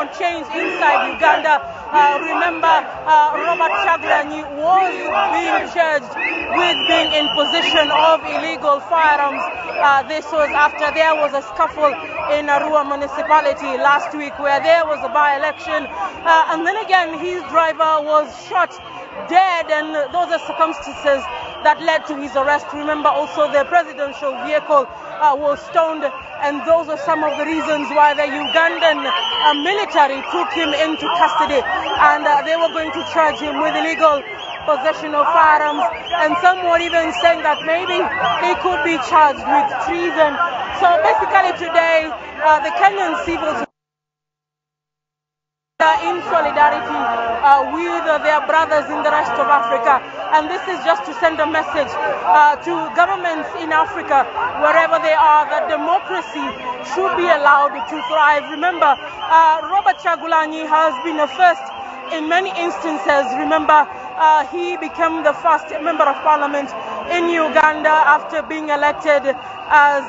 have changed inside Uganda. Remember, Robert Kyagulanyi was being charged with being in possession of illegal firearms. This was after there was a scuffle in Arua municipality last week where there was a by-election. And then again, his driver was shot dead, and those are circumstances that led to his arrest. Remember also the presidential vehicle was stoned, and those are some of the reasons why the Ugandan military took him into custody, and they were going to charge him with illegal possession of firearms, and some were even saying that maybe he could be charged with treason. So basically today, the Kenyan civil in solidarity with their brothers in the rest of Africa, and this is just to send a message to governments in Africa, wherever they are, that democracy should be allowed to thrive. Remember, Robert Kyagulanyi has been a first in many instances. Remember, he became the first member of parliament in Uganda after being elected as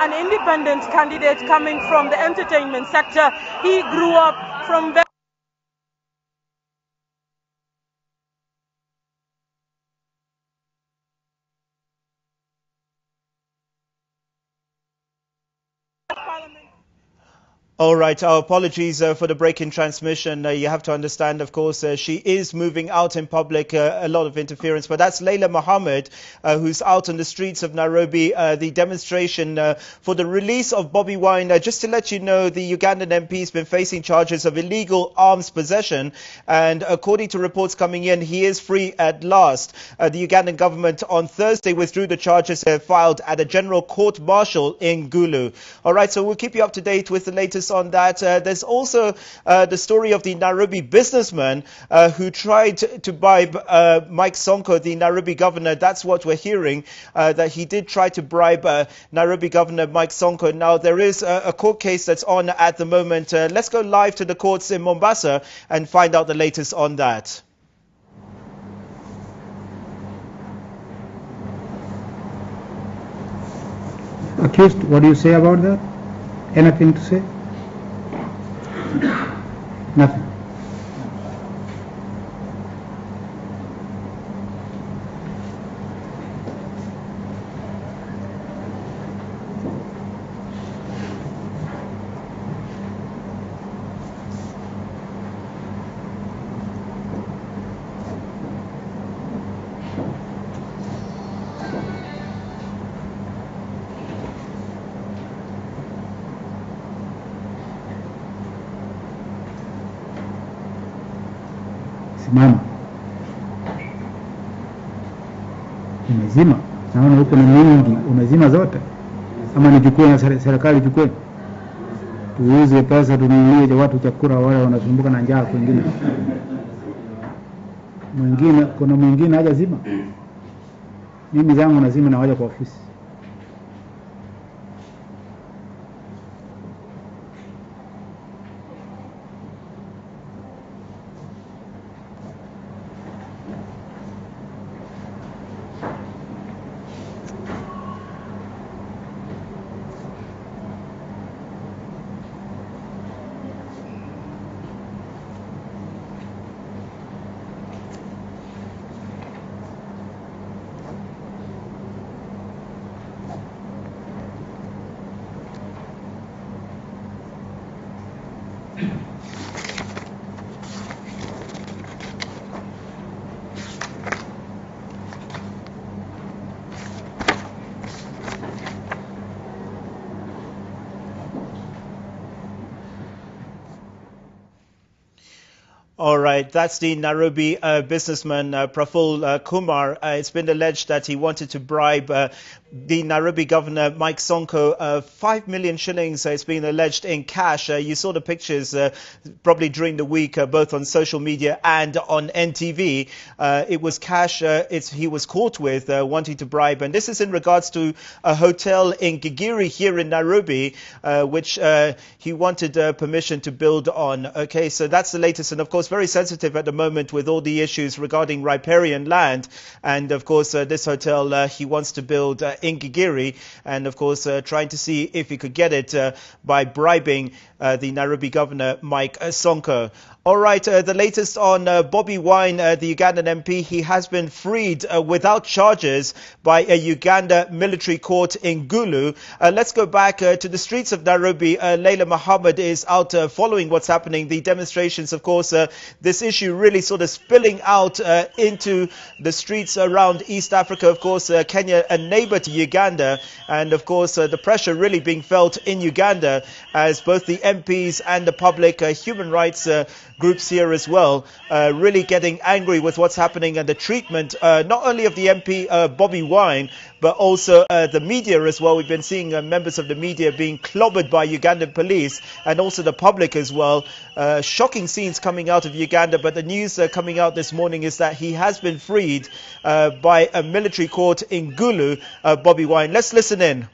an independent candidate coming from the entertainment sector. He grew up from very All right, our apologies for the break in transmission. You have to understand, of course, she is moving out in public, a lot of interference. But that's Layla Mohammed, who's out on the streets of Nairobi, the demonstration for the release of Bobi Wine. Just to let you know, the Ugandan MP has been facing charges of illegal arms possession. And according to reports coming in, he is free at last. The Ugandan government on Thursday withdrew the charges filed at a general court martial in Gulu. All right, so we'll keep you up to date with the latest on that. There's also the story of the Nairobi businessman who tried to bribe Mike Sonko, the Nairobi governor. That's what we're hearing, that he did try to bribe Nairobi Governor Mike Sonko. Now, there is a court case that's on at the moment. Let's go live to the courts in Mombasa and find out the latest on that. Accused, what do you say about that? Anything to say? Nothing. Simama. Umezima. Naona huko ni mingi. Umezima zote. Ama nichukue na serikali chukue. Tuuze pesa tununulie watu chakula wale wanasumbuka na njaa kwingine. Mwingine kuna mwingine haja zima. Mimi zangu nazima na waja kwa ofisi. All right, that's the Nairobi businessman Praful Kumar. It's been alleged that he wanted to bribe the Nairobi governor Mike Sonko 5 million shillings. It's been alleged in cash. You saw the pictures probably during the week, both on social media and on NTV. It was cash he was caught with wanting to bribe. And this is in regards to a hotel in Gigiri here in Nairobi, which he wanted permission to build on. Okay, so that's the latest. And of course, very sensitive at the moment with all the issues regarding riparian land. And of course, this hotel he wants to build in Gigiri, and of course trying to see if he could get it by bribing the Nairobi governor, Mike Sonko. All right, the latest on Bobi Wine, the Ugandan MP. He has been freed without charges by a Uganda military court in Gulu. Let's go back to the streets of Nairobi. Leila Mohammed is out following what's happening. The demonstrations, of course, this issue really sort of spilling out into the streets around East Africa. Of course, Kenya, a neighbor to Uganda. And of course, the pressure really being felt in Uganda as both the MPs and the public human rights groups here as well, really getting angry with what's happening and the treatment not only of the MP Bobi Wine, but also the media as well. We've been seeing members of the media being clobbered by Ugandan police, and also the public as well. Shocking scenes coming out of Uganda, but the news coming out this morning is that he has been freed by a military court in Gulu, Bobi Wine. Let's listen in.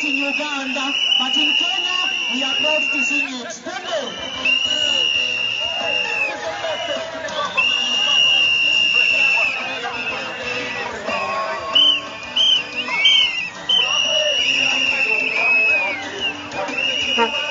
Uganda, but in Kenya, we are proud to see it. Thank you.